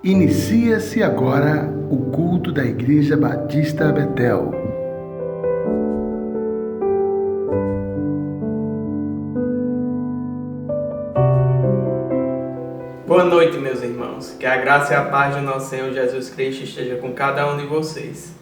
Inicia-se agora o culto da Igreja Batista Betel. Boa noite, meus irmãos. Que a graça e a paz do nosso Senhor Jesus Cristo esteja com cada um de vocês.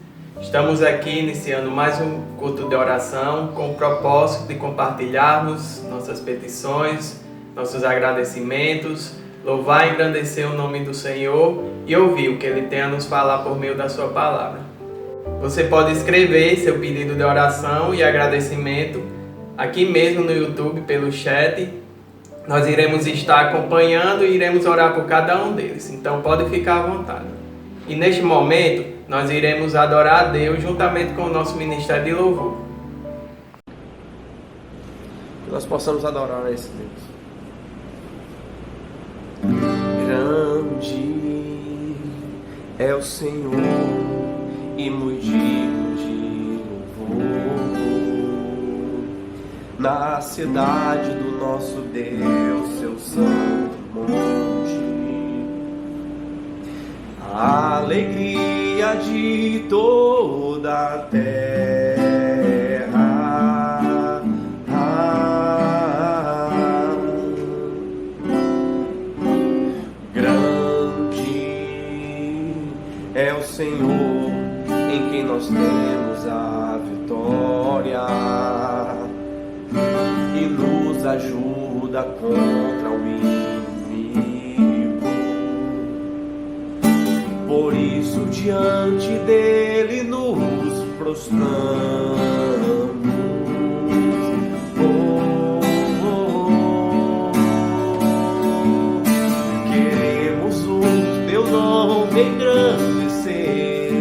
Estamos aqui iniciando mais um culto de oração com o propósito de compartilharmos nossas petições, nossos agradecimentos, louvar e engrandecer o nome do Senhor e ouvir o que Ele tem a nos falar por meio da sua palavra. Você pode escrever seu pedido de oração e agradecimento aqui mesmo no YouTube pelo chat. Nós iremos estar acompanhando e iremos orar por cada um deles, então pode ficar à vontade. E neste momento, nós iremos adorar a Deus juntamente com o nosso ministério de louvor. Que nós possamos adorar a esse Deus. Grande é o Senhor e muito digno de louvor. Na cidade do nosso Deus, seu santo monte, a alegria de toda a terra. Grande é o Senhor em quem nós temos a vitória e nos ajuda contra o inimigo. Por isso diante dele nos prostramos. Queremos o teu nome engrandecer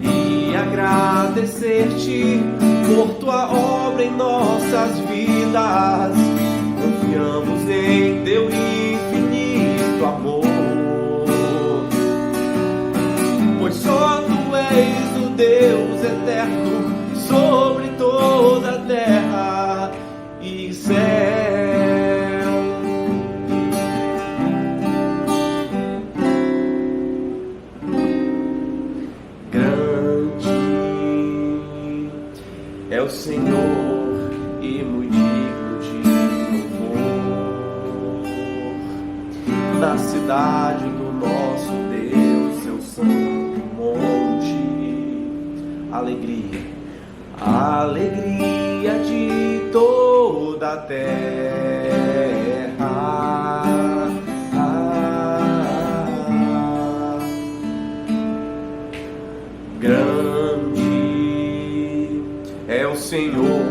e agradecer-te por tua obra em nossas vidas. Confiamos em teu infinito amor, pois só tu és o Deus eterno sobre toda a terra e céu. É o Senhor e muito digno de louvor. Na cidade do nosso Deus, seu santo monte, alegria, a alegria de toda a terra. É o Senhor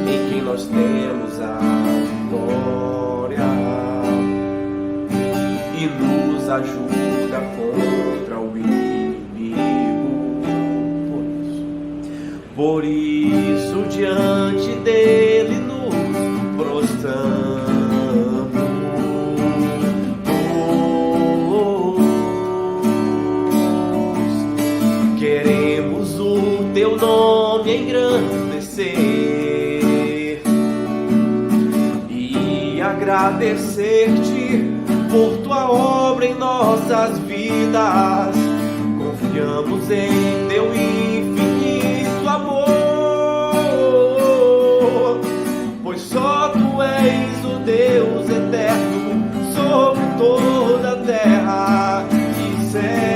em quem nós temos a vitória e nos ajuda contra o inimigo. Por isso diante dele nos prostramos. Queremos o teu nome engrandecer e agradecer-te por tua obra em nossas vidas. Confiamos em teu infinito amor, pois só tu és o Deus eterno sobre toda a terra e céu.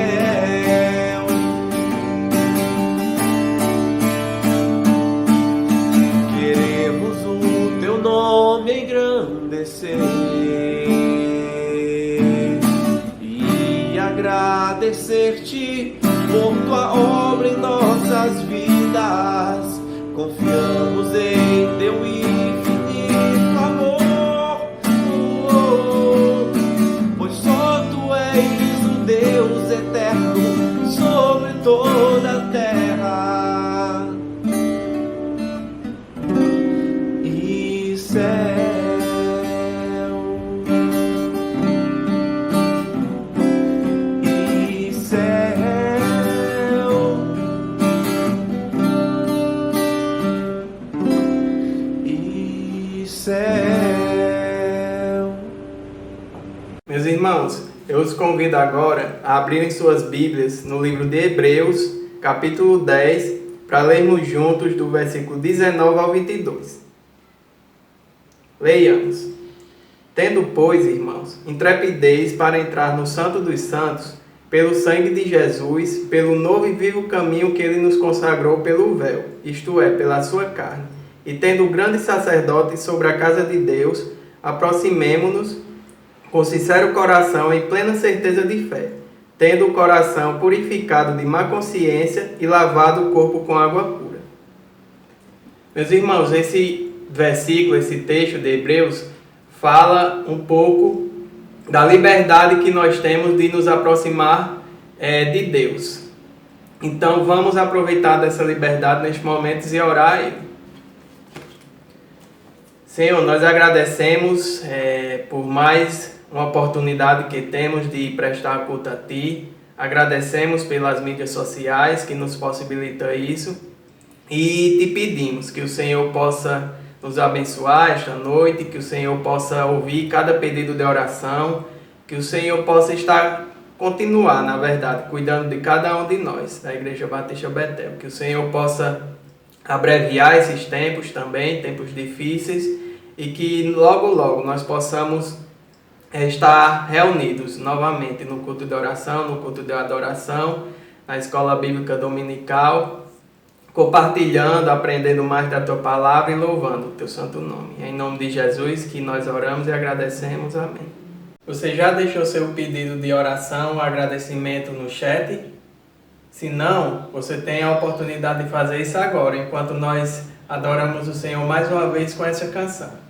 Engrandecer e agradecer-te por tua obra em nossas vidas. Confiamos em teu infinito amor, pois só tu és o Deus eterno sobre toda a terra e céu. Meus irmãos, eu os convido agora a abrirem suas Bíblias no livro de Hebreus, capítulo 10, para lermos juntos do versículo 19 ao 22. Leiamos. Tendo, pois, irmãos, intrepidez para entrar no Santo dos Santos, pelo sangue de Jesus, pelo novo e vivo caminho que ele nos consagrou pelo véu, isto é, pela sua carne. E tendo grande sacerdote sobre a casa de Deus, aproximemo-nos com sincero coração e plena certeza de fé, tendo o coração purificado de má consciência e lavado o corpo com água pura. Meus irmãos, esse versículo, esse texto de Hebreus, fala um pouco da liberdade que nós temos de nos aproximar de Deus. Então vamos aproveitar dessa liberdade neste momento e orar a Ele. Senhor, nós agradecemos por mais uma oportunidade que temos de prestar culto a Ti. Agradecemos pelas mídias sociais que nos possibilitam isso. E te pedimos que o Senhor possa nos abençoar esta noite, que o Senhor possa ouvir cada pedido de oração, que o Senhor possa continuar, na verdade, cuidando de cada um de nós, da Igreja Batista Betel. Que o Senhor possa abreviar esses tempos também, tempos difíceis, e que logo, logo nós possamos estar reunidos novamente no culto de oração, no culto de adoração, na escola bíblica dominical, compartilhando, aprendendo mais da Tua palavra e louvando o Teu santo nome. É em nome de Jesus que nós oramos e agradecemos. Amém. Você já deixou seu pedido de oração, agradecimento no chat? Se não, você tem a oportunidade de fazer isso agora, enquanto nós adoramos o Senhor mais uma vez com essa canção.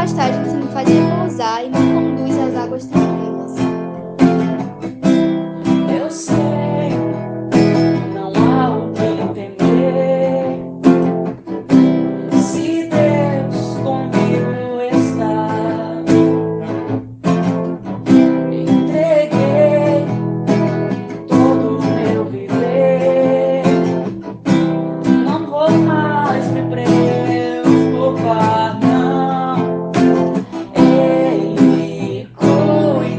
pastagens me faz repousar e me conduz às águas tranquilas. Eu sei, não há o que temer, se Deus comigo está. Entreguei todo o meu viver, não vou mais me preocupar, não. Ele cuida.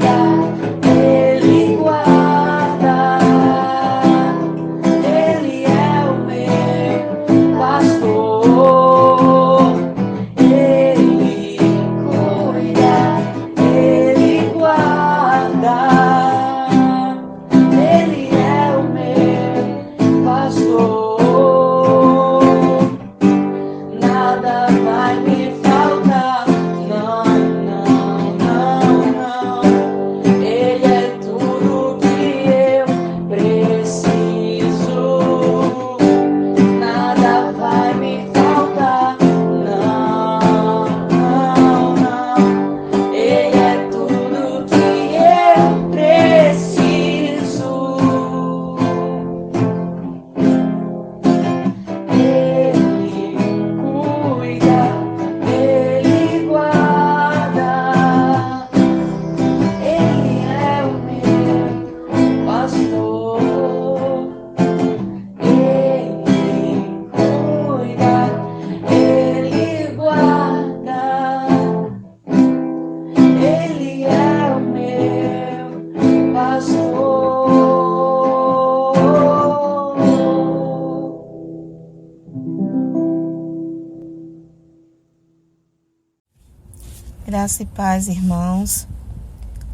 Graça e paz, irmãos.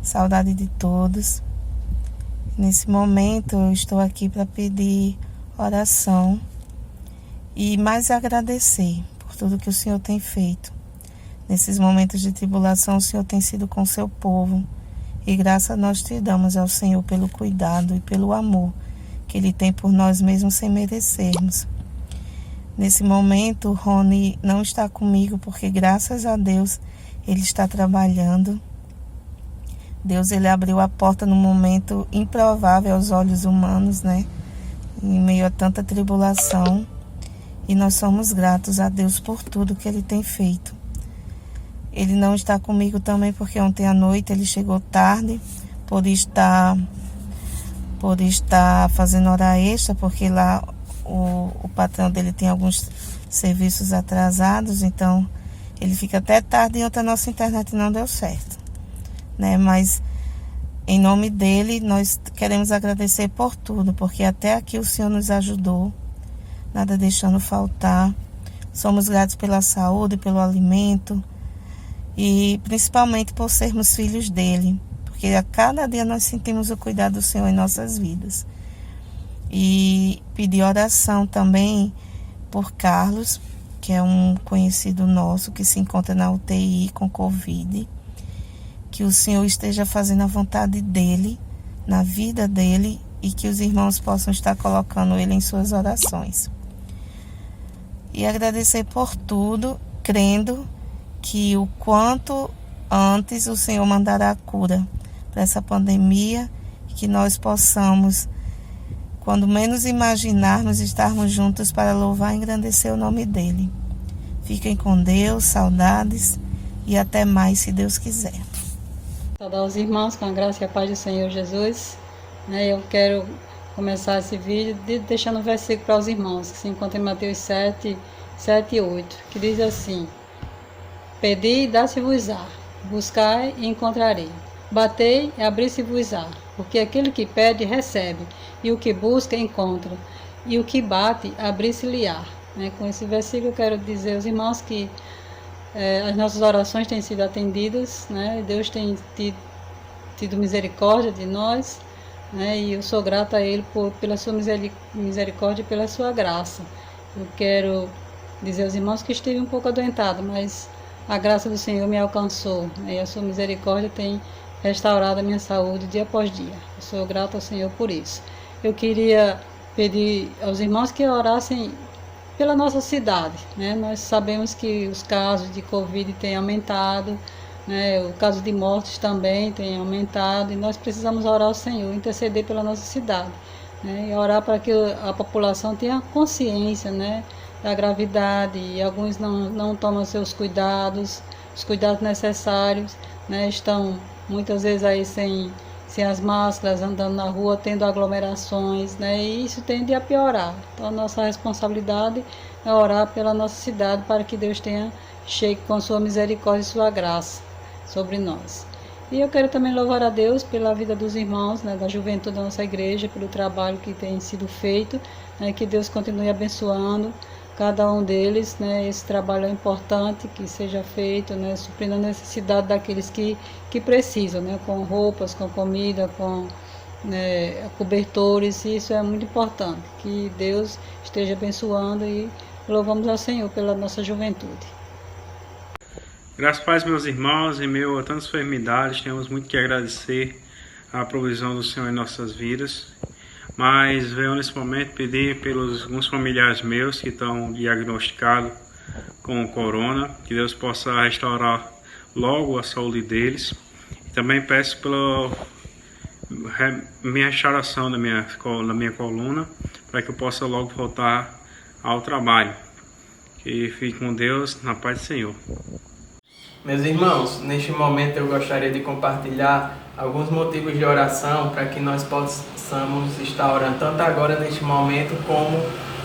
Saudade de todos. Nesse momento eu estou aqui para pedir oração e mais agradecer por tudo que o Senhor tem feito. Nesses momentos de tribulação, o Senhor tem sido com seu povo. E graça nós te damos ao Senhor pelo cuidado e pelo amor que Ele tem por nós mesmos sem merecermos. Nesse momento, o Rony não está comigo porque, graças a Deus, ele está trabalhando. Deus, ele abriu a porta num momento improvável aos olhos humanos, né? Em meio a tanta tribulação. E nós somos gratos a Deus por tudo que Ele tem feito. Ele não está comigo também porque ontem à noite ele chegou tarde por estar fazendo hora extra, porque lá o patrão dele tem alguns serviços atrasados, então ele fica até tarde e ontem a nossa internet não deu certo, né? Mas em nome dele nós queremos agradecer por tudo, porque até aqui o Senhor nos ajudou, nada deixando faltar. Somos gratos pela saúde, pelo alimento e principalmente por sermos filhos dele, porque a cada dia nós sentimos o cuidado do Senhor em nossas vidas. E pedir oração também por Carlos, que é um conhecido nosso que se encontra na UTI com Covid, que o Senhor esteja fazendo a vontade dele, na vida dele, e que os irmãos possam estar colocando ele em suas orações. E agradecer por tudo, crendo que o quanto antes o Senhor mandará a cura para essa pandemia, e que nós possamos, quando menos imaginarmos, estarmos juntos para louvar e engrandecer o nome dele. Fiquem com Deus, saudades e até mais, se Deus quiser. Saudar os irmãos com a graça e a paz do Senhor Jesus. Eu quero começar esse vídeo deixando um versículo para os irmãos, que se encontra em Mateus 7, 7 e 8, que diz assim: Pedi e dá-se-vos-á, buscai e encontrarei, batei e abri-se-vos-á, porque aquele que pede recebe, e o que busca encontra, e o que bate abri-se-lhe-á. Com esse versículo eu quero dizer aos irmãos que as nossas orações têm sido atendidas, Deus tem tido misericórdia de nós, e eu sou grata a Ele pela sua misericórdia e pela sua graça. Eu quero dizer aos irmãos que estive um pouco adoentado, mas a graça do Senhor me alcançou, e a sua misericórdia tem restaurado a minha saúde dia após dia. Eu sou grata ao Senhor por isso. Eu queria pedir aos irmãos que orassem pela nossa cidade, Nós sabemos que os casos de Covid têm aumentado, o caso de mortes também tem aumentado, e nós precisamos orar ao Senhor, interceder pela nossa cidade, e orar para que a população tenha consciência, da gravidade, e alguns não tomam os cuidados necessários, estão muitas vezes aí sem as máscaras, andando na rua, tendo aglomerações, e isso tende a piorar. Então a nossa responsabilidade é orar pela nossa cidade para que Deus chegue com sua misericórdia e sua graça sobre nós. E eu quero também louvar a Deus pela vida dos irmãos, da juventude da nossa igreja, pelo trabalho que tem sido feito, que Deus continue abençoando cada um deles, esse trabalho é importante que seja feito, suprindo a necessidade daqueles que precisam, com roupas, com comida, com cobertores, e isso é muito importante, que Deus esteja abençoando, e louvamos ao Senhor pela nossa juventude. Graças a paz, meus irmãos, em meio a tantas enfermidades, temos muito que agradecer a provisão do Senhor em nossas vidas. Mas venho nesse momento pedir pelos alguns familiares meus que estão diagnosticados com corona, que Deus possa restaurar logo a saúde deles. E também peço pela minha restauração da minha coluna, para que eu possa logo voltar ao trabalho. Que fique com Deus, na paz do Senhor. Meus irmãos, neste momento eu gostaria de compartilhar alguns motivos de oração para que nós possamos estar orando tanto agora neste momento como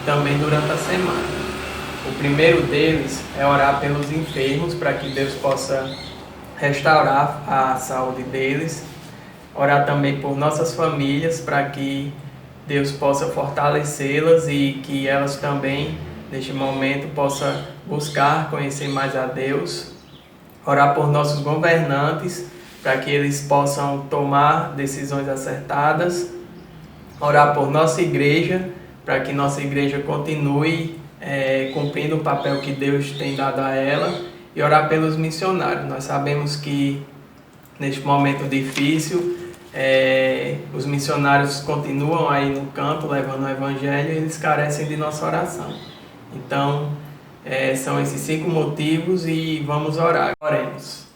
também durante a semana. O primeiro deles é orar pelos enfermos para que Deus possa restaurar a saúde deles. Orar também por nossas famílias para que Deus possa fortalecê-las e que elas também neste momento possam buscar conhecer mais a Deus. Orar por nossos governantes, para que eles possam tomar decisões acertadas. Orar por nossa igreja, para que nossa igreja continue cumprindo o papel que Deus tem dado a ela. E orar pelos missionários. Nós sabemos que neste momento difícil, os missionários continuam aí no campo levando o evangelho e eles carecem de nossa oração. Então, são esses 5 motivos e vamos orar. Oremos.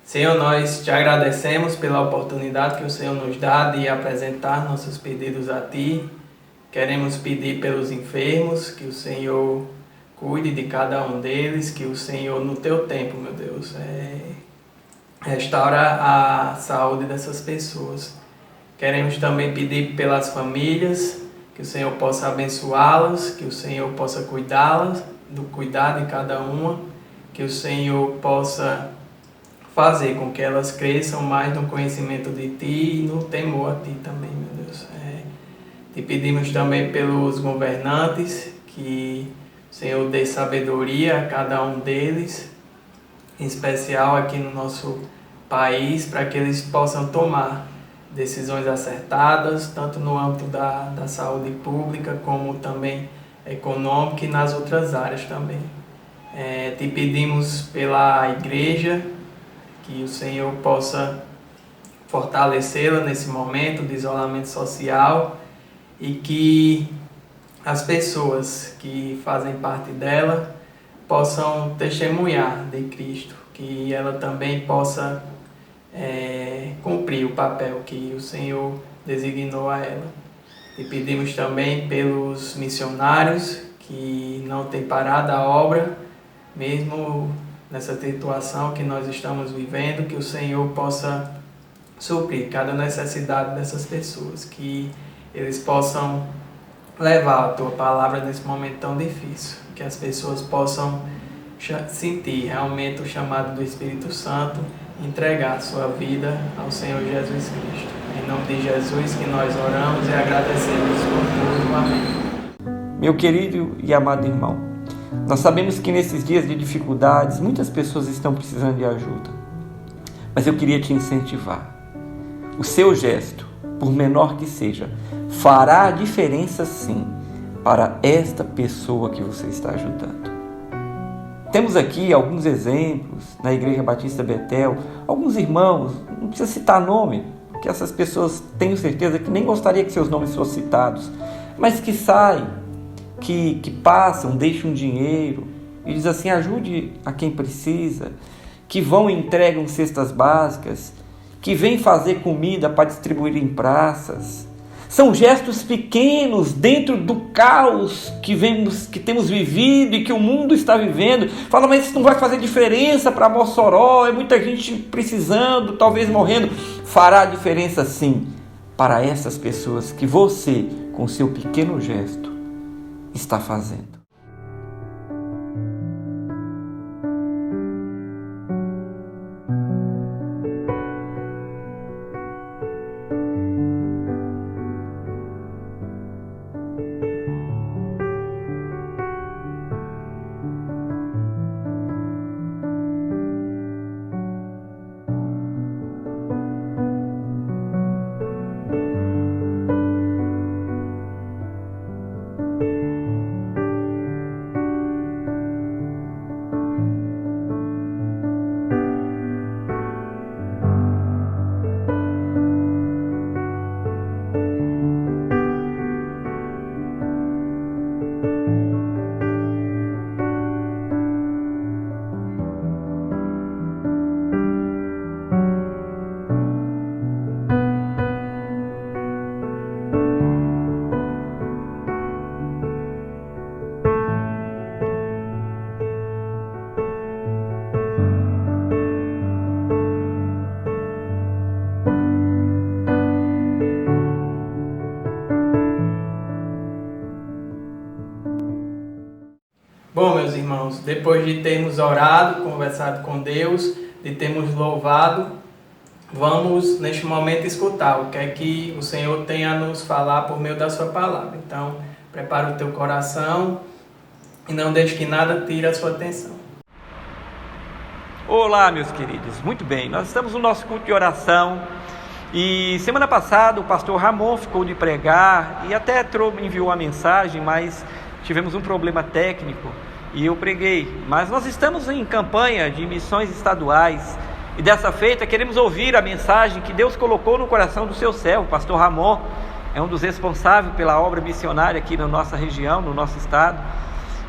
Senhor, nós te agradecemos pela oportunidade que o Senhor nos dá de apresentar nossos pedidos a Ti. Queremos pedir pelos enfermos, que o Senhor cuide de cada um deles, que o Senhor, no Teu tempo, meu Deus, restaura a saúde dessas pessoas. Queremos também pedir pelas famílias, que o Senhor possa abençoá-las, que o Senhor possa cuidar de cada uma, que o Senhor possa fazer com que elas cresçam mais no conhecimento de Ti e no temor a Ti também, meu Deus. Te pedimos também pelos governantes, que o Senhor dê sabedoria a cada um deles, em especial aqui no nosso país, para que eles possam tomar decisões acertadas, tanto no âmbito da saúde pública, como também econômica e nas outras áreas também. Te pedimos pela igreja, que o Senhor possa fortalecê-la nesse momento de isolamento social e que as pessoas que fazem parte dela possam testemunhar de Cristo, que ela também possa cumprir o papel que o Senhor designou a ela. E pedimos também pelos missionários que não têm parado a obra, mesmo nessa situação que nós estamos vivendo, que o Senhor possa suprir cada necessidade dessas pessoas, que eles possam levar a Tua palavra nesse momento tão difícil, que as pessoas possam sentir realmente o chamado do Espírito Santo, entregar a sua vida ao Senhor Jesus Cristo. Em nome de Jesus que nós oramos e agradecemos por tudo. Amém. Meu querido e amado irmão, nós sabemos que nesses dias de dificuldades, muitas pessoas estão precisando de ajuda. Mas eu queria te incentivar. O seu gesto, por menor que seja, fará a diferença sim para esta pessoa que você está ajudando. Temos aqui alguns exemplos na Igreja Batista Betel, alguns irmãos, não precisa citar nome, porque essas pessoas tenho certeza que nem gostaria que seus nomes fossem citados, mas que saem, que passam, deixam dinheiro e diz assim, ajude a quem precisa, que vão e entregam cestas básicas, que vêm fazer comida para distribuir em praças. São gestos pequenos dentro do caos que temos vivido e que o mundo está vivendo. Fala, mas isso não vai fazer diferença para Mossoró, é muita gente precisando, talvez morrendo. Fará diferença sim para essas pessoas que você, com seu pequeno gesto, está fazendo. Bom, meus irmãos, depois de termos orado, conversado com Deus, de termos louvado, vamos neste momento escutar o que é que o Senhor tem a nos falar por meio da sua palavra. Então, prepara o teu coração e não deixe que nada tire a sua atenção. Olá, meus queridos. Muito bem, nós estamos no nosso culto de oração e semana passada o pastor Ramon ficou de pregar e até enviou a mensagem, mas tivemos um problema técnico e eu preguei. Mas nós estamos em campanha de missões estaduais e dessa feita queremos ouvir a mensagem que Deus colocou no coração do seu servo, pastor Ramon. É um dos responsáveis pela obra missionária aqui na nossa região, no nosso estado.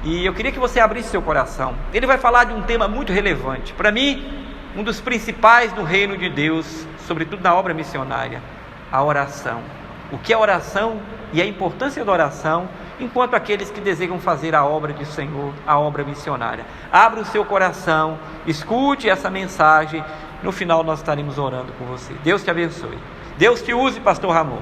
E eu queria que você abrisse seu coração. Ele vai falar de um tema muito relevante. Para mim, um dos principais do reino de Deus, sobretudo na obra missionária, a oração. O que é oração e a importância da oração, enquanto aqueles que desejam fazer a obra do Senhor, a obra missionária. Abra o seu coração, escute essa mensagem. No final nós estaremos orando por você. Deus te abençoe. Deus te use, pastor Ramon.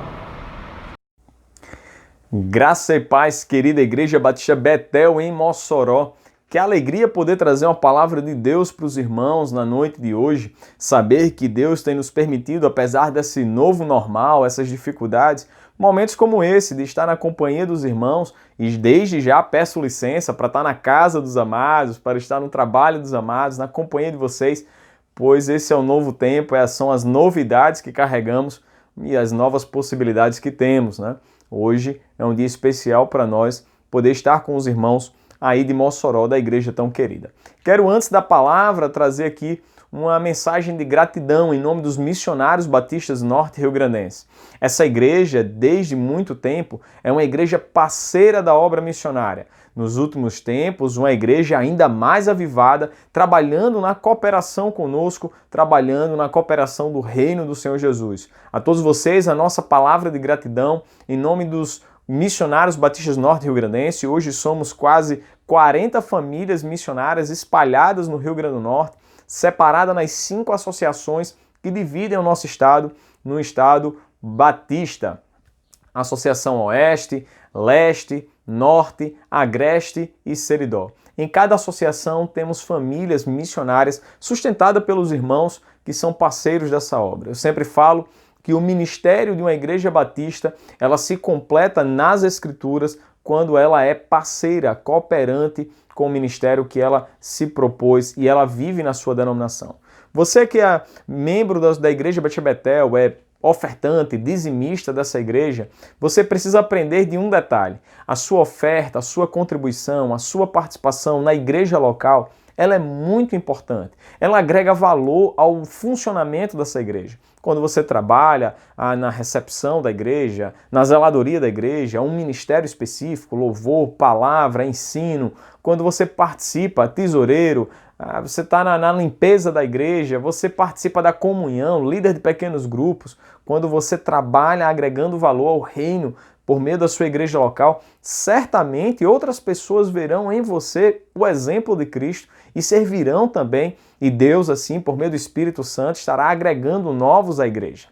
Graça e paz, querida Igreja Batista Betel em Mossoró. Que alegria poder trazer uma palavra de Deus para os irmãos na noite de hoje. Saber que Deus tem nos permitido, apesar desse novo normal, essas dificuldades, momentos como esse, de estar na companhia dos irmãos. E desde já peço licença para estar na casa dos amados, para estar no trabalho dos amados, na companhia de vocês, pois esse é o novo tempo, são as novidades que carregamos e as novas possibilidades que temos, né? Hoje é um dia especial para nós poder estar com os irmãos aí de Mossoró, da igreja tão querida. Quero, antes da palavra, trazer aqui uma mensagem de gratidão em nome dos missionários batistas norte rio-grandense. Essa igreja, desde muito tempo, é uma igreja parceira da obra missionária. Nos últimos tempos, uma igreja ainda mais avivada, trabalhando na cooperação conosco, trabalhando na cooperação do reino do Senhor Jesus. A todos vocês, a nossa palavra de gratidão em nome dos missionários batistas norte rio-grandense. Hoje somos quase 40 famílias missionárias espalhadas no Rio Grande do Norte, separadas nas 5 associações que dividem o nosso estado no estado batista. Associação Oeste, Leste, Norte, Agreste e Seridó. Em cada associação temos famílias missionárias sustentadas pelos irmãos que são parceiros dessa obra. Eu sempre falo que o ministério de uma igreja batista, ela se completa nas Escrituras quando ela é parceira, cooperante com o ministério que ela se propôs e ela vive na sua denominação. Você que é membro da Igreja Batista Betel, é ofertante, dizimista dessa igreja, você precisa aprender de um detalhe. A sua oferta, a sua contribuição, a sua participação na igreja local, ela é muito importante. Ela agrega valor ao funcionamento dessa igreja. Quando você trabalha na recepção da igreja, na zeladoria da igreja, um ministério específico, louvor, palavra, ensino, quando você participa, tesoureiro, você está na limpeza da igreja, você participa da comunhão, líder de pequenos grupos, quando você trabalha agregando valor ao reino por meio da sua igreja local, certamente outras pessoas verão em você o exemplo de Cristo e servirão também, e Deus, assim, por meio do Espírito Santo, estará agregando novos à igreja.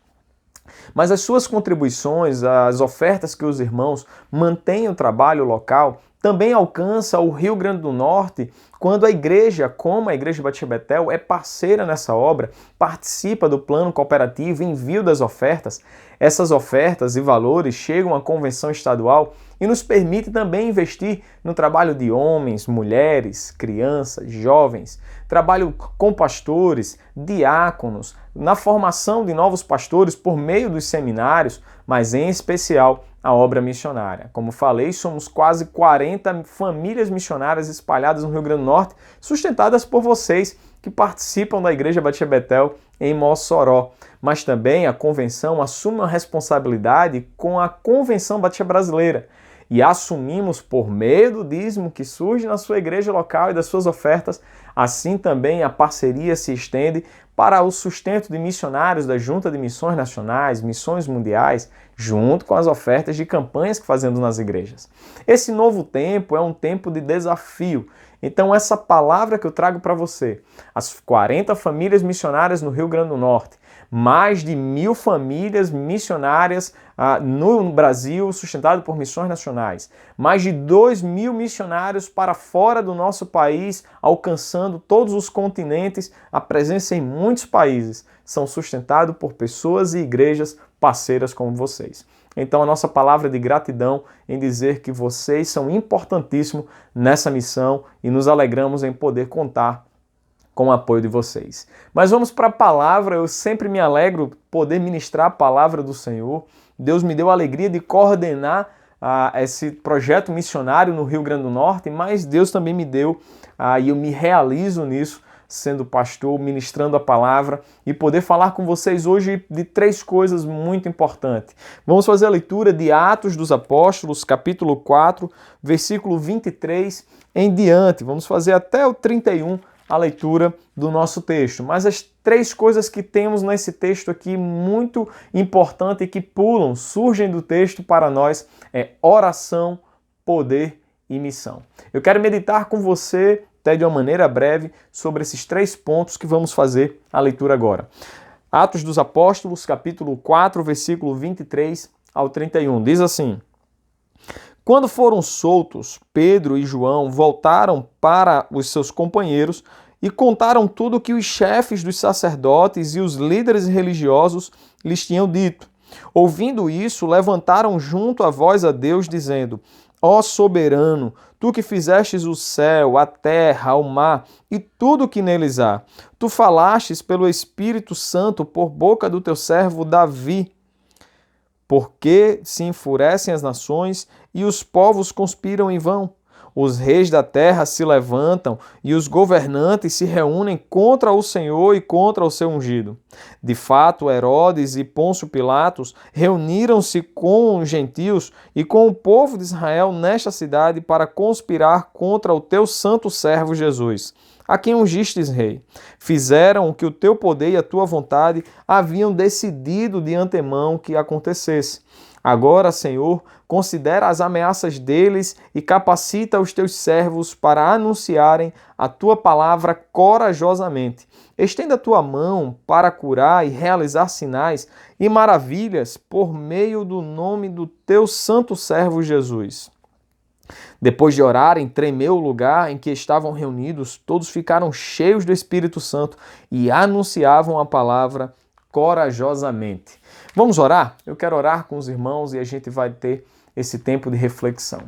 Mas as suas contribuições, as ofertas que os irmãos mantêm o trabalho local, também alcança o Rio Grande do Norte, quando a igreja, como a Igreja Batista Betel, é parceira nessa obra, participa do plano cooperativo, envio das ofertas. Essas ofertas e valores chegam à convenção estadual e nos permite também investir no trabalho de homens, mulheres, crianças, jovens, trabalho com pastores, diáconos, na formação de novos pastores por meio dos seminários, mas em especial a obra missionária. Como falei, somos quase 40 famílias missionárias espalhadas no Rio Grande do Norte, sustentadas por vocês que participam da Igreja Batista Betel em Mossoró. Mas também a convenção assume uma responsabilidade com a Convenção Batista Brasileira e assumimos por meio do dízimo que surge na sua igreja local e das suas ofertas, assim também a parceria se estende para o sustento de missionários da Junta de Missões Nacionais, Missões Mundiais, junto com as ofertas de campanhas que fazemos nas igrejas. Esse novo tempo é um tempo de desafio. Então essa palavra que eu trago para você, as 40 famílias missionárias no Rio Grande do Norte, mais de 1.000 famílias missionárias no Brasil, sustentado por missões nacionais, mais de 2.000 missionários para fora do nosso país, alcançando todos os continentes, a presença em muitos países, são sustentados por pessoas e igrejas parceiras como vocês. Então a nossa palavra de gratidão em dizer que vocês são importantíssimos nessa missão e nos alegramos em poder contar com o apoio de vocês. Mas vamos para a palavra. Eu sempre me alegro poder ministrar a palavra do Senhor. Deus me deu a alegria de coordenar esse projeto missionário no Rio Grande do Norte, mas Deus também me deu, e eu me realizo nisso, sendo pastor, ministrando a palavra e poder falar com vocês hoje de 3 coisas muito importantes. Vamos fazer a leitura de Atos dos Apóstolos, capítulo 4, versículo 23 em diante. Vamos fazer até o 31 a leitura do nosso texto. Mas as 3 coisas que temos nesse texto aqui muito importante e que surgem do texto para nós é oração, poder e missão. Eu quero meditar com você até de uma maneira breve sobre esses 3 pontos que vamos fazer a leitura agora. Atos dos Apóstolos, capítulo 4, versículo 23 ao 31. Diz assim: Quando foram soltos, Pedro e João voltaram para os seus companheiros e contaram tudo o que os chefes dos sacerdotes e os líderes religiosos lhes tinham dito. Ouvindo isso, levantaram junto a voz a Deus, dizendo: Ó soberano, tu que fizestes o céu, a terra, o mar e tudo o que neles há, tu falastes pelo Espírito Santo por boca do teu servo Davi. Porque se enfurecem as nações e os povos conspiram em vão. Os reis da terra se levantam e os governantes se reúnem contra o Senhor e contra o seu ungido. De fato, Herodes e Pôncio Pilatos reuniram-se com os gentios e com o povo de Israel nesta cidade para conspirar contra o teu santo servo Jesus, a quem ungistes rei. Fizeram o que o teu poder e a tua vontade haviam decidido de antemão que acontecesse. Agora, Senhor, considera as ameaças deles e capacita os teus servos para anunciarem a tua palavra corajosamente. Estenda a tua mão para curar e realizar sinais e maravilhas por meio do nome do teu santo servo Jesus. Depois de orarem, tremeu o lugar em que estavam reunidos, todos ficaram cheios do Espírito Santo e anunciavam a palavra corajosamente. Vamos orar? Eu quero orar com os irmãos e a gente vai ter esse tempo de reflexão.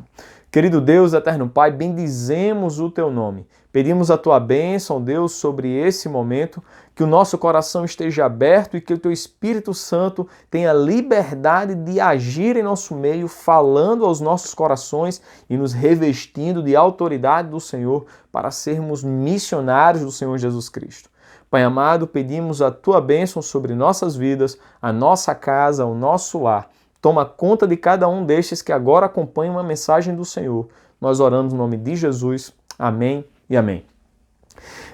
Querido Deus, eterno Pai, bendizemos o teu nome. Pedimos a tua bênção, Deus, sobre esse momento, que o nosso coração esteja aberto e que o teu Espírito Santo tenha liberdade de agir em nosso meio, falando aos nossos corações e nos revestindo de autoridade do Senhor para sermos missionários do Senhor Jesus Cristo. Pai amado, pedimos a tua bênção sobre nossas vidas, a nossa casa, o nosso lar. Toma conta de cada um destes que agora acompanham a mensagem do Senhor. Nós oramos no nome de Jesus. Amém e amém.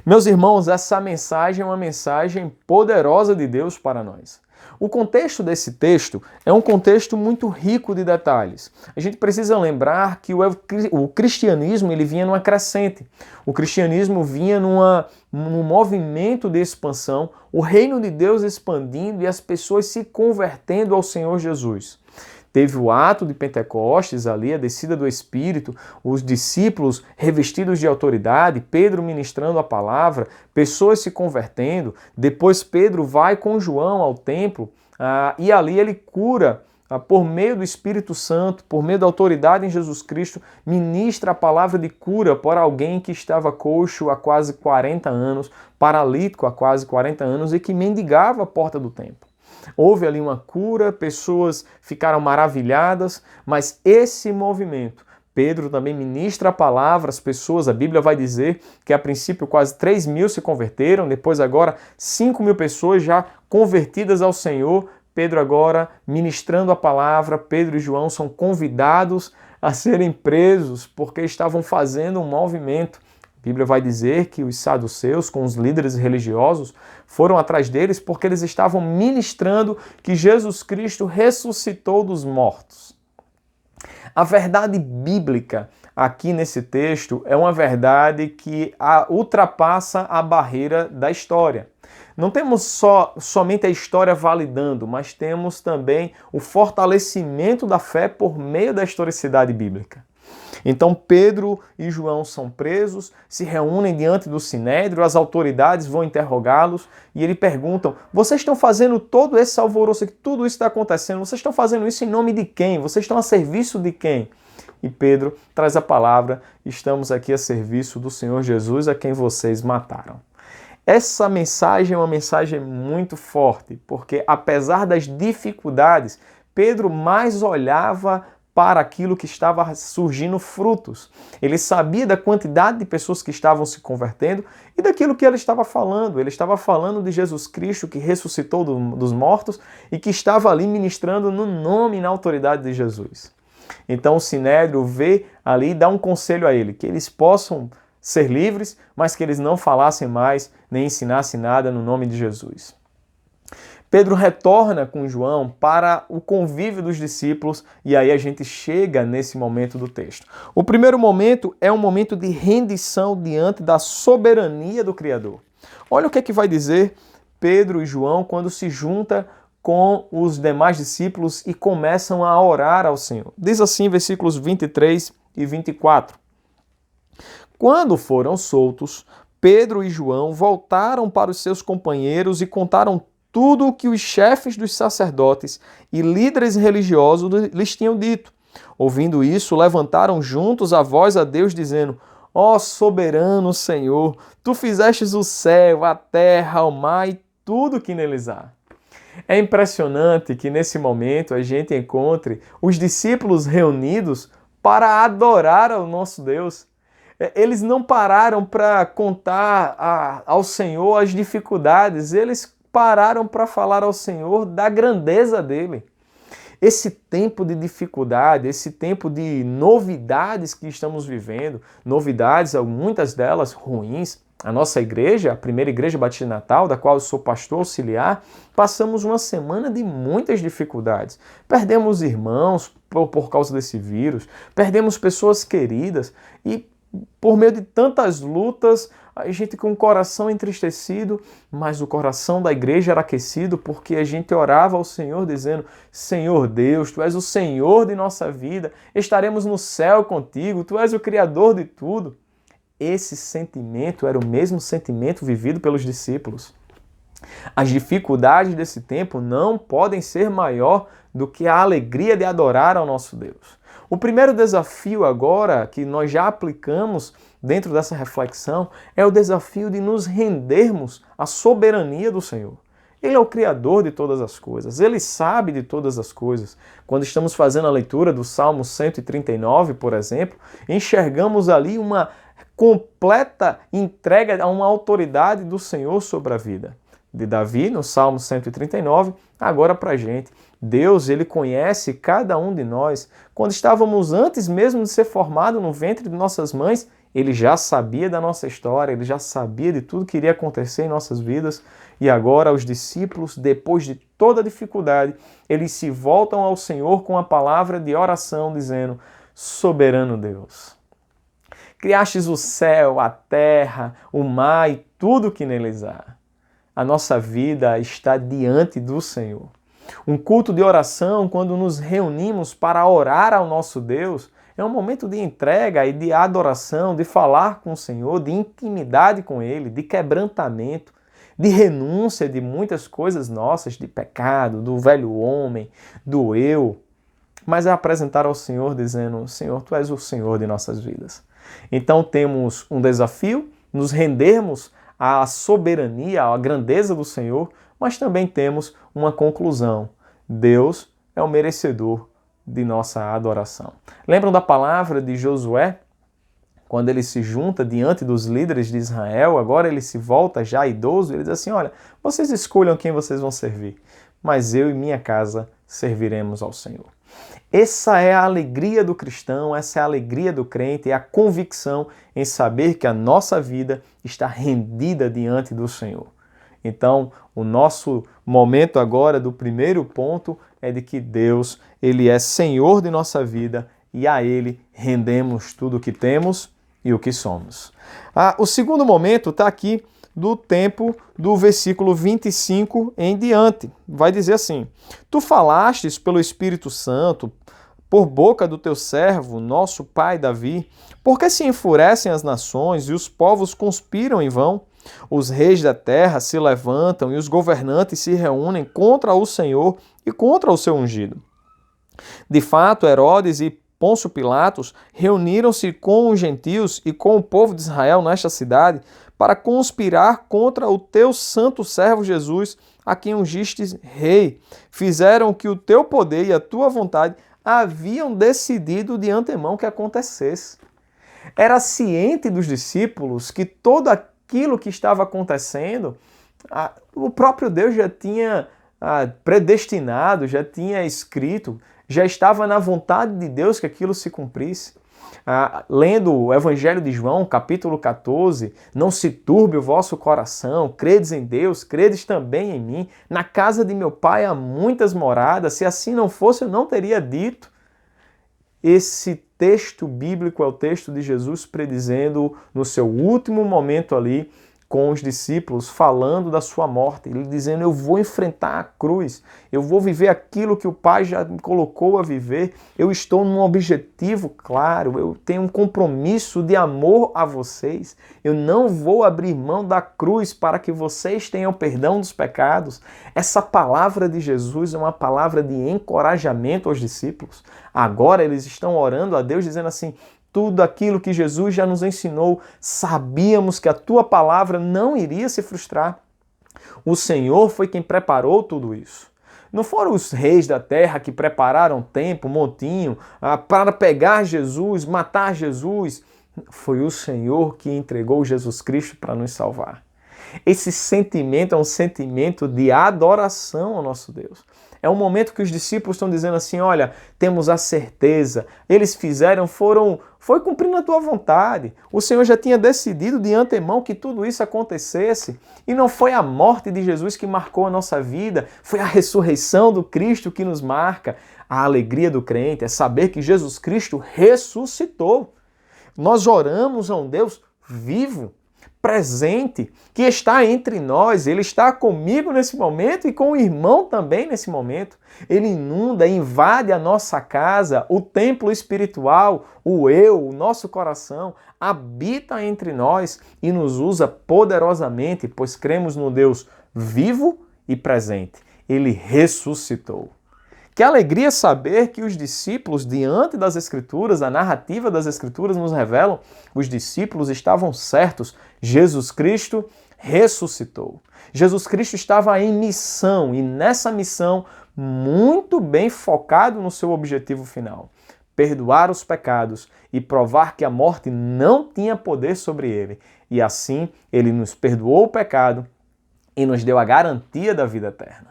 Meus irmãos, essa mensagem é uma mensagem poderosa de Deus para nós. O contexto desse texto é um contexto muito rico de detalhes. A gente precisa lembrar que o cristianismo ele vinha numa crescente. O cristianismo vinha num movimento de expansão, o reino de Deus expandindo e as pessoas se convertendo ao Senhor Jesus. Teve o ato de Pentecostes ali, a descida do Espírito, os discípulos revestidos de autoridade, Pedro ministrando a palavra, pessoas se convertendo. Depois Pedro vai com João ao templo e ali ele cura por meio do Espírito Santo, por meio da autoridade em Jesus Cristo, ministra a palavra de cura para alguém que estava coxo há quase 40 anos, paralítico há quase 40 anos e que mendigava a porta do templo. Houve ali uma cura, pessoas ficaram maravilhadas, mas esse movimento, Pedro também ministra a palavra às pessoas, a Bíblia vai dizer que a princípio quase 3.000 se converteram, depois agora 5.000 pessoas já convertidas ao Senhor. Pedro agora ministrando a palavra, Pedro e João são convidados a serem presos porque estavam fazendo um movimento. A Bíblia vai dizer que os saduceus, com os líderes religiosos, foram atrás deles porque eles estavam ministrando que Jesus Cristo ressuscitou dos mortos. A verdade bíblica aqui nesse texto é uma verdade que ultrapassa a barreira da história. Não temos somente a história validando, mas temos também o fortalecimento da fé por meio da historicidade bíblica. Então Pedro e João são presos, se reúnem diante do Sinédrio, as autoridades vão interrogá-los e eles perguntam: vocês estão fazendo todo esse alvoroço aqui, tudo isso está acontecendo, vocês estão fazendo isso em nome de quem? Vocês estão a serviço de quem? E Pedro traz a palavra: estamos aqui a serviço do Senhor Jesus, a quem vocês mataram. Essa mensagem é uma mensagem muito forte, porque apesar das dificuldades, Pedro mais olhava para aquilo que estava surgindo frutos. Ele sabia da quantidade de pessoas que estavam se convertendo e daquilo que ele estava falando. Ele estava falando de Jesus Cristo que ressuscitou dos mortos e que estava ali ministrando no nome e na autoridade de Jesus. Então o Sinédrio vê ali e dá um conselho a ele, que eles possam ser livres, mas que eles não falassem mais nem ensinassem nada no nome de Jesus. Pedro retorna com João para o convívio dos discípulos e aí a gente chega nesse momento do texto. O primeiro momento é um momento de rendição diante da soberania do Criador. Olha o que é que vai dizer Pedro e João quando se junta com os demais discípulos e começam a orar ao Senhor. Diz assim, versículos 23 e 24. Quando foram soltos, Pedro e João voltaram para os seus companheiros e contaram tudo o que os chefes dos sacerdotes e líderes religiosos lhes tinham dito. Ouvindo isso, levantaram juntos a voz a Deus, dizendo: Ó soberano Senhor, tu fizestes o céu, a terra, o mar e tudo que neles há. É impressionante que nesse momento a gente encontre os discípulos reunidos para adorar ao nosso Deus. Eles não pararam para contar ao Senhor as dificuldades, eles pararam para falar ao Senhor da grandeza dele. Esse tempo de dificuldade, esse tempo de novidades que estamos vivendo, novidades, muitas delas ruins. A nossa igreja, a primeira igreja Batista de Natal, da qual eu sou pastor auxiliar, passamos uma semana de muitas dificuldades. Perdemos irmãos por causa desse vírus, perdemos pessoas queridas e por meio de tantas lutas, a gente com o coração entristecido, mas o coração da igreja era aquecido porque a gente orava ao Senhor dizendo: Senhor Deus, Tu és o Senhor de nossa vida, estaremos no céu contigo, Tu és o Criador de tudo. Esse sentimento era o mesmo sentimento vivido pelos discípulos. As dificuldades desse tempo não podem ser maior do que a alegria de adorar ao nosso Deus. O primeiro desafio agora, que nós já aplicamos dentro dessa reflexão, é o desafio de nos rendermos à soberania do Senhor. Ele é o Criador de todas as coisas, Ele sabe de todas as coisas. Quando estamos fazendo a leitura do Salmo 139, por exemplo, enxergamos ali uma completa entrega a uma autoridade do Senhor sobre a vida. De Davi, no Salmo 139, agora para a gente. Deus, Ele conhece cada um de nós. Quando estávamos antes mesmo de ser formado no ventre de nossas mães, Ele já sabia da nossa história, Ele já sabia de tudo que iria acontecer em nossas vidas. E agora os discípulos, depois de toda a dificuldade, eles se voltam ao Senhor com a palavra de oração, dizendo: Soberano Deus, criastes o céu, a terra, o mar e tudo que neles há. A nossa vida está diante do Senhor. Um culto de oração, quando nos reunimos para orar ao nosso Deus, é um momento de entrega e de adoração, de falar com o Senhor, de intimidade com Ele, de quebrantamento, de renúncia de muitas coisas nossas, de pecado, do velho homem, do eu. Mas é apresentar ao Senhor dizendo: Senhor, Tu és o Senhor de nossas vidas. Então temos um desafio, nos rendermos à soberania, à grandeza do Senhor, mas também temos uma conclusão: Deus é o merecedor de nossa adoração. Lembram da palavra de Josué? Quando ele se junta diante dos líderes de Israel, agora ele se volta já idoso, ele diz assim: olha, vocês escolham quem vocês vão servir, mas eu e minha casa serviremos ao Senhor. Essa é a alegria do cristão, essa é a alegria do crente, é a convicção em saber que a nossa vida está rendida diante do Senhor. Então, o nosso momento agora do primeiro ponto é de que Deus, Ele é Senhor de nossa vida e a Ele rendemos tudo o que temos e o que somos. O segundo momento está aqui do tempo do versículo 25 em diante. Vai dizer assim: Tu falastes pelo Espírito Santo, por boca do teu servo, nosso pai Davi, porque se enfurecem as nações e os povos conspiram em vão? Os reis da terra se levantam e os governantes se reúnem contra o Senhor e contra o seu ungido. De fato, Herodes e Pôncio Pilatos, reuniram-se com os gentios e com o povo de Israel nesta cidade para conspirar contra o teu santo servo Jesus, a quem ungistes rei. Fizeram que o teu poder e a tua vontade haviam decidido de antemão que acontecesse. Era ciente dos discípulos que todo aquilo que estava acontecendo, o próprio Deus já tinha predestinado, já tinha escrito, já estava na vontade de Deus que aquilo se cumprisse. Lendo o Evangelho de João, capítulo 14, não se turbe o vosso coração, credes em Deus, credes também em mim. Na casa de meu pai há muitas moradas, se assim não fosse eu não teria dito. Esse texto bíblico é o texto de Jesus predizendo no seu último momento ali com os discípulos, falando da sua morte, ele dizendo: eu vou enfrentar a cruz, eu vou viver aquilo que o Pai já me colocou a viver, eu estou num objetivo claro, eu tenho um compromisso de amor a vocês, eu não vou abrir mão da cruz para que vocês tenham perdão dos pecados. Essa palavra de Jesus é uma palavra de encorajamento aos discípulos. Agora eles estão orando a Deus dizendo assim: tudo aquilo que Jesus já nos ensinou, sabíamos que a tua palavra não iria se frustrar. O Senhor foi quem preparou tudo isso. Não foram os reis da terra que prepararam templo, montinho, para pegar Jesus, matar Jesus. Foi o Senhor que entregou Jesus Cristo para nos salvar. Esse sentimento é um sentimento de adoração ao nosso Deus. É um momento que os discípulos estão dizendo assim: olha, temos a certeza, eles fizeram, foi cumprindo a tua vontade. O Senhor já tinha decidido de antemão que tudo isso acontecesse. E não foi a morte de Jesus que marcou a nossa vida, foi a ressurreição do Cristo que nos marca. A alegria do crente é saber que Jesus Cristo ressuscitou. Nós oramos a um Deus vivo, presente, que está entre nós. Ele está comigo nesse momento e com o irmão também nesse momento. Ele inunda, invade a nossa casa, o templo espiritual, o eu, o nosso coração, habita entre nós e nos usa poderosamente, pois cremos no Deus vivo e presente. Ele ressuscitou. Que alegria saber que os discípulos, diante das Escrituras, a narrativa das Escrituras nos revelam, os discípulos estavam certos. Jesus Cristo ressuscitou. Jesus Cristo estava em missão e nessa missão muito bem focado no seu objetivo final: perdoar os pecados e provar que a morte não tinha poder sobre ele. E assim ele nos perdoou o pecado e nos deu a garantia da vida eterna.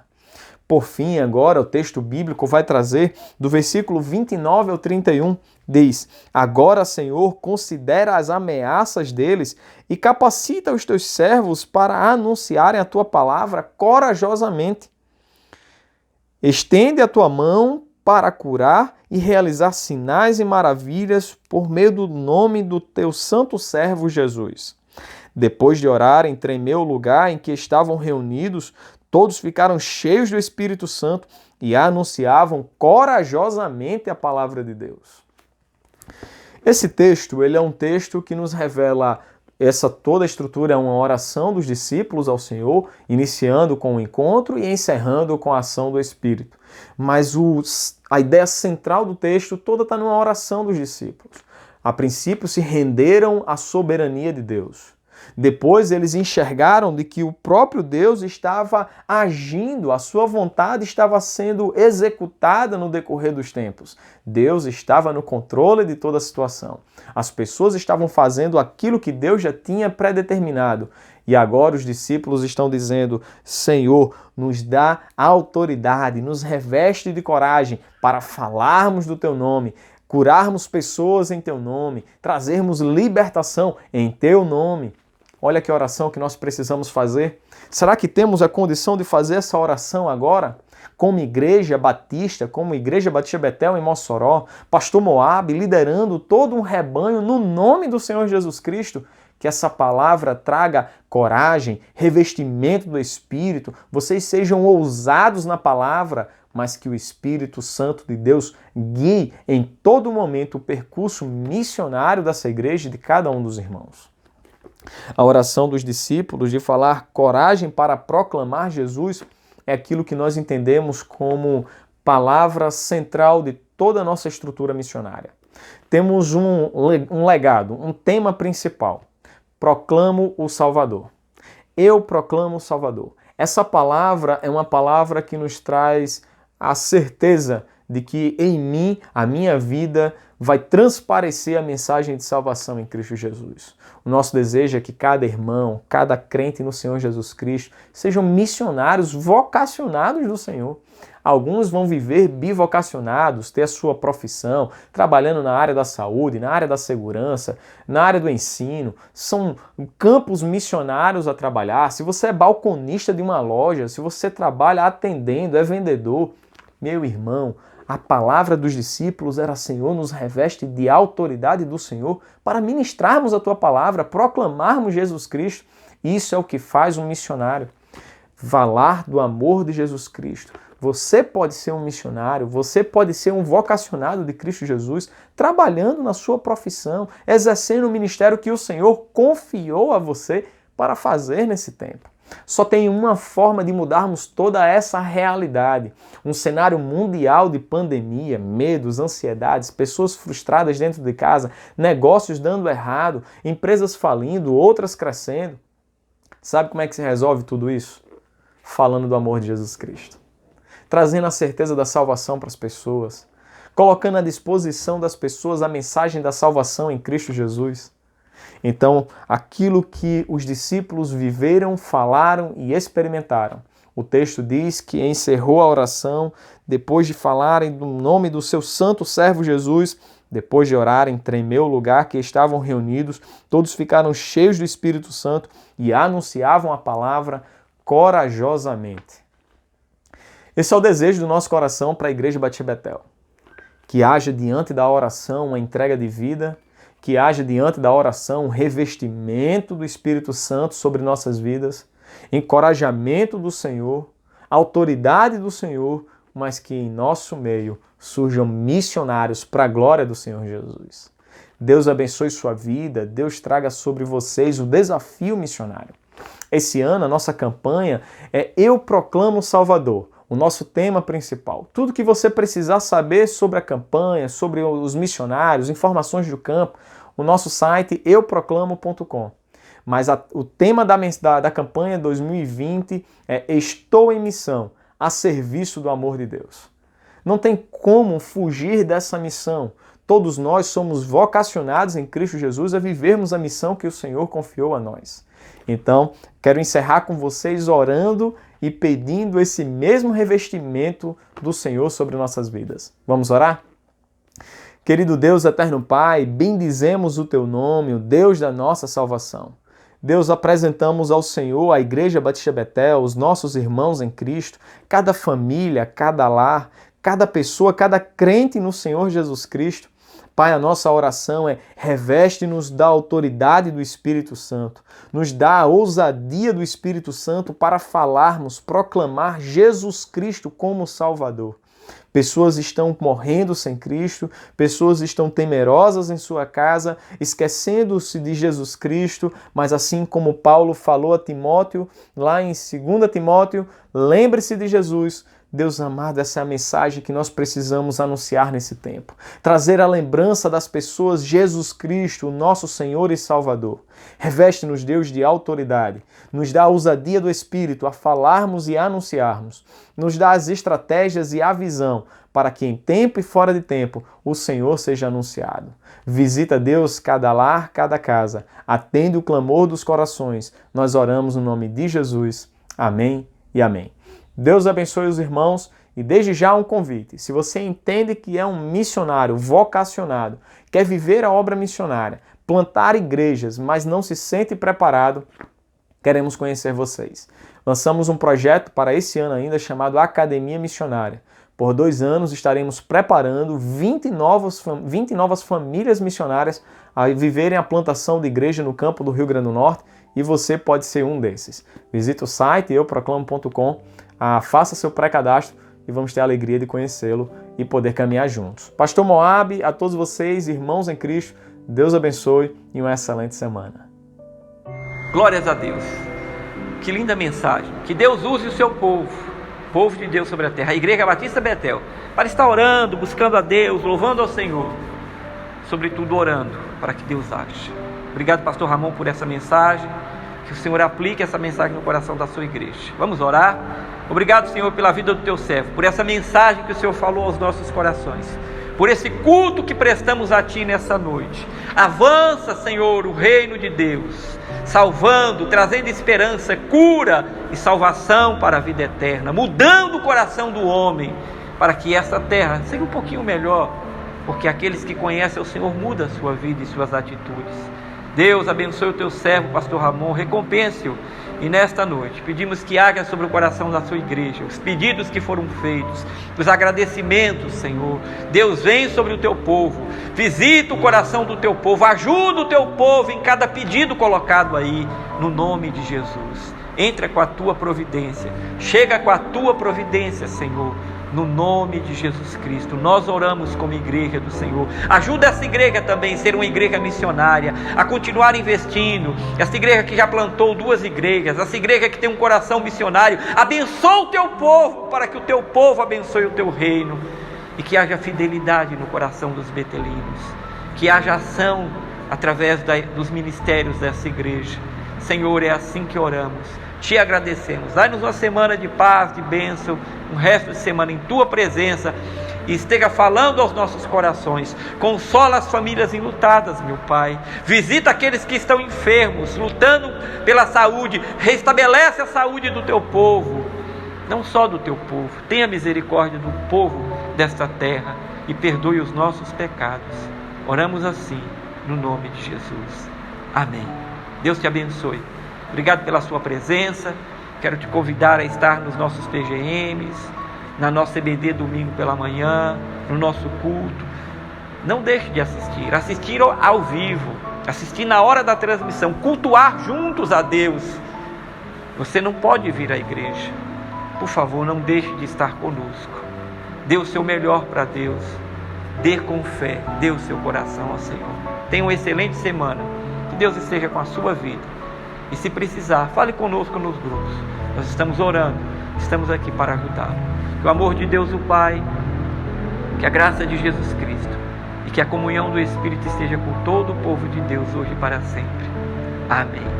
Por fim, agora, o texto bíblico vai trazer do versículo 29 ao 31, diz: agora, Senhor, considera as ameaças deles e capacita os teus servos para anunciarem a tua palavra corajosamente. Estende a tua mão para curar e realizar sinais e maravilhas por meio do nome do teu santo servo Jesus. Depois de orarem, tremeu o lugar em que estavam reunidos. Todos ficaram cheios do Espírito Santo e anunciavam corajosamente a palavra de Deus. Esse texto, ele é um texto que nos revela toda a estrutura, é uma oração dos discípulos ao Senhor, iniciando com o encontro e encerrando com a ação do Espírito. Mas a ideia central do texto toda está numa oração dos discípulos. A princípio se renderam à soberania de Deus. Depois eles enxergaram de que o próprio Deus estava agindo, a sua vontade estava sendo executada no decorrer dos tempos. Deus estava no controle de toda a situação. As pessoas estavam fazendo aquilo que Deus já tinha predeterminado. E agora os discípulos estão dizendo: Senhor, nos dá autoridade, nos reveste de coragem para falarmos do teu nome, curarmos pessoas em teu nome, trazermos libertação em teu nome. Olha que oração que nós precisamos fazer. Será que temos a condição de fazer essa oração agora? Como Igreja Batista, como Igreja Batista Betel em Mossoró, Pastor Moab liderando todo um rebanho no nome do Senhor Jesus Cristo. Que essa palavra traga coragem, revestimento do Espírito, vocês sejam ousados na palavra, mas que o Espírito Santo de Deus guie em todo momento o percurso missionário dessa igreja e de cada um dos irmãos. A oração dos discípulos de falar coragem para proclamar Jesus é aquilo que nós entendemos como palavra central de toda a nossa estrutura missionária. temos um legado, um tema principal. Proclamo o Salvador. Eu proclamo o Salvador. Essa palavra é uma palavra que nos traz a certeza de que em mim, a minha vida, vai transparecer a mensagem de salvação em Cristo Jesus. O nosso desejo é que cada irmão, cada crente no Senhor Jesus Cristo sejam missionários vocacionados do Senhor. Alguns vão viver bivocacionados, ter a sua profissão, trabalhando na área da saúde, na área da segurança, na área do ensino. São campos missionários a trabalhar. Se você é balconista de uma loja, se você trabalha atendendo, é vendedor, meu irmão, a palavra dos discípulos era: Senhor, nos reveste de autoridade do Senhor para ministrarmos a Tua palavra, proclamarmos Jesus Cristo. Isso é o que faz um missionário. Falar do amor de Jesus Cristo. Você pode ser um missionário, você pode ser um vocacionado de Cristo Jesus, trabalhando na sua profissão, exercendo o ministério que o Senhor confiou a você para fazer nesse tempo. Só tem uma forma de mudarmos toda essa realidade. Um cenário mundial de pandemia, medos, ansiedades, pessoas frustradas dentro de casa, negócios dando errado, empresas falindo, outras crescendo. Sabe como é que se resolve tudo isso? Falando do amor de Jesus Cristo. Trazendo a certeza da salvação para as pessoas. Colocando à disposição das pessoas a mensagem da salvação em Cristo Jesus. Então, aquilo que os discípulos viveram, falaram e experimentaram. O texto diz que encerrou a oração, depois de falarem do nome do seu santo servo Jesus, depois de orarem, tremeu o lugar que estavam reunidos, todos ficaram cheios do Espírito Santo e anunciavam a palavra corajosamente. Esse é o desejo do nosso coração para a Igreja Batista Betel. Que haja diante da oração uma entrega de vida, que haja diante da oração um revestimento do Espírito Santo sobre nossas vidas, encorajamento do Senhor, autoridade do Senhor, mas que em nosso meio surjam missionários para a glória do Senhor Jesus. Deus abençoe sua vida, Deus traga sobre vocês o desafio missionário. Esse ano a nossa campanha é Eu Proclamo o Salvador. O nosso tema principal. Tudo que você precisar saber sobre a campanha, sobre os missionários, informações do campo, o nosso site euproclamo.com. Mas o tema da campanha 2020 é Estou em missão, a serviço do amor de Deus. Não tem como fugir dessa missão. Todos nós somos vocacionados em Cristo Jesus a vivermos a missão que o Senhor confiou a nós. Então, quero encerrar com vocês orando e pedindo esse mesmo revestimento do Senhor sobre nossas vidas. Vamos orar? Querido Deus, eterno Pai, bendizemos o Teu nome, o Deus da nossa salvação. Deus, apresentamos ao Senhor, a Igreja Batista Betel, os nossos irmãos em Cristo, cada família, cada lar, cada pessoa, cada crente no Senhor Jesus Cristo. Pai, a nossa oração é: reveste-nos da autoridade do Espírito Santo, nos dá a ousadia do Espírito Santo para falarmos, proclamar Jesus Cristo como Salvador. Pessoas estão morrendo sem Cristo, pessoas estão temerosas em sua casa, esquecendo-se de Jesus Cristo, mas assim como Paulo falou a Timóteo, lá em 2 Timóteo, lembre-se de Jesus. Deus amado, essa é a mensagem que nós precisamos anunciar nesse tempo. Trazer a lembrança das pessoas Jesus Cristo, o nosso Senhor e Salvador. Reveste-nos, Deus, de autoridade. Nos dá a ousadia do Espírito a falarmos e anunciarmos. Nos dá as estratégias e a visão para que em tempo e fora de tempo o Senhor seja anunciado. Visita, Deus, cada lar, cada casa. Atende o clamor dos corações. Nós oramos no nome de Jesus. Amém e amém. Deus abençoe os irmãos e desde já um convite. Se você entende que é um missionário vocacionado, quer viver a obra missionária, plantar igrejas, mas não se sente preparado, queremos conhecer vocês. Lançamos um projeto para esse ano ainda chamado Academia Missionária. Por 2 anos estaremos preparando 20 novas famílias missionárias a viverem a plantação de igreja no campo do Rio Grande do Norte e você pode ser um desses. Visite o site euproclamo.com, faça seu pré-cadastro e vamos ter a alegria de conhecê-lo e poder caminhar juntos. Pastor Moab, a todos vocês, irmãos em Cristo, Deus abençoe e uma excelente semana. Glórias a Deus. Que linda mensagem. Que Deus use o seu povo de Deus sobre a terra, a Igreja Batista Betel, para estar orando, buscando a Deus, louvando ao Senhor. sobretudo orando para que Deus age. Obrigado, pastor Ramon, por essa mensagem. Que o Senhor aplique essa mensagem no coração da sua igreja. Vamos orar? Obrigado, Senhor, pela vida do teu servo, por essa mensagem que o Senhor falou aos nossos corações, por esse culto que prestamos a Ti nessa noite. Avança, Senhor, o reino de Deus, salvando, trazendo esperança, cura e salvação para a vida eterna, mudando o coração do homem, para que essa terra seja um pouquinho melhor, porque aqueles que conhecem o Senhor mudam a sua vida e suas atitudes. Deus abençoe o teu servo, pastor Ramon, recompense-o. E nesta noite pedimos que haja sobre o coração da sua igreja os pedidos que foram feitos, os agradecimentos, Senhor. Deus, vem sobre o teu povo, visita o coração do teu povo, ajuda o teu povo em cada pedido colocado aí, no nome de Jesus. Entra com a tua providência, chega com a tua providência, Senhor. No nome de Jesus Cristo, nós oramos como igreja do Senhor. Ajuda essa igreja também a ser uma igreja missionária, a continuar investindo. Essa igreja que já plantou 2 igrejas, essa igreja que tem um coração missionário. Abençoa o teu povo, para que o teu povo abençoe o teu reino. E que haja fidelidade no coração dos betelinos. Que haja ação através dos ministérios dessa igreja. Senhor, é assim que oramos. Te agradecemos. Dai-nos uma semana de paz, de bênção, um resto de semana em Tua presença, e esteja falando aos nossos corações. Consola as famílias enlutadas, meu Pai. Visita aqueles que estão enfermos, lutando pela saúde. Restabelece a saúde do Teu povo, não só do Teu povo. Tenha misericórdia do povo desta terra e perdoe os nossos pecados. Oramos assim, no nome de Jesus. Amém. Deus te abençoe. Obrigado pela sua presença. Quero te convidar a estar nos nossos PGMs, na nossa EBD domingo pela manhã, no nosso culto. Não deixe de assistir ao vivo, assistir na hora da transmissão, cultuar juntos a Deus. Você não pode vir à igreja. Por favor, não deixe de estar conosco. Dê o seu melhor para Deus. Dê com fé, dê o seu coração ao Senhor. Tenha uma excelente semana. Que Deus esteja com a sua vida. E se precisar, fale conosco nos grupos. Nós estamos orando, estamos aqui para ajudá-lo. Que o amor de Deus o Pai, que a graça de Jesus Cristo e que a comunhão do Espírito esteja com todo o povo de Deus hoje e para sempre. Amém.